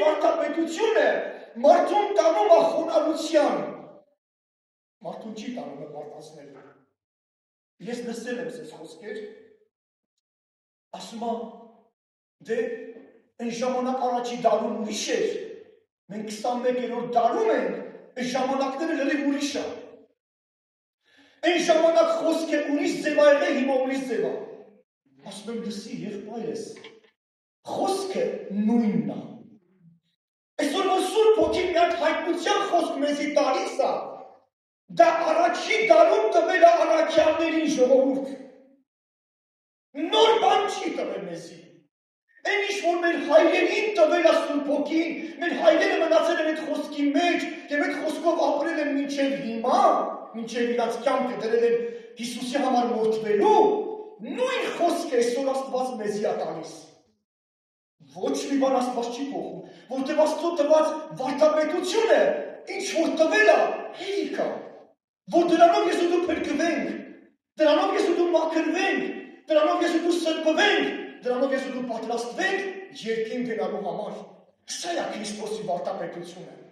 վարդապետությունը մարդուն տանում է խոնարհության։ Մարդուն չի տանում է վարդացնելու։ Ես լսել եմ ձեզ խոսքեր, ասում եմ, դե այն ժամանակ առաջի դարում ուրիշ էր, մենք 21-րդ դարում ենք, այն ժամանակները լրիվ ուրիշ է։ Այն ժամանակ խոսքը ուրիշ ձև ա եղել, հիմա ուրիշ ձև է։ Ասում եմ լսի եղբայրս, խոսքը նույնն է։ Այսօր որ Սուրբ Հոգին մի հատ հայտնության խոսք մեզի տալիս է, դա առաջի դարում տվել է առաքյալներին ժողովուրդ։ Նոր բան չի տվել մեզի։ Այն ինչ որ մեր հայրերին տվել է Սուրբ Հոգին, մեր հայրերը մնացել են այդ խոսքի մեջ եւ այդ խոսքով ապրել են մինչեւ հիմա, մինչեւ իրաց կյանքը դրել են Հիսուսի համար մորթվելու, նույն խոսքը այսօր Աստված մեզի է տալիս։ Ոչ մի բան Աստված չի փոխում, որտեղ Աստծո տված վարդապետությունը, ինչ որ տվել է, հերիք է, որ դրանով ես ու դու փրկվենք, դրանով ես ու դու մաքրվենք, դրանով ես ու դու սրբվենք, դրանով ես ու դու պատրաստվենք երկին գնալու համար։ Սա է Քրիստոսի վարդապետությունը։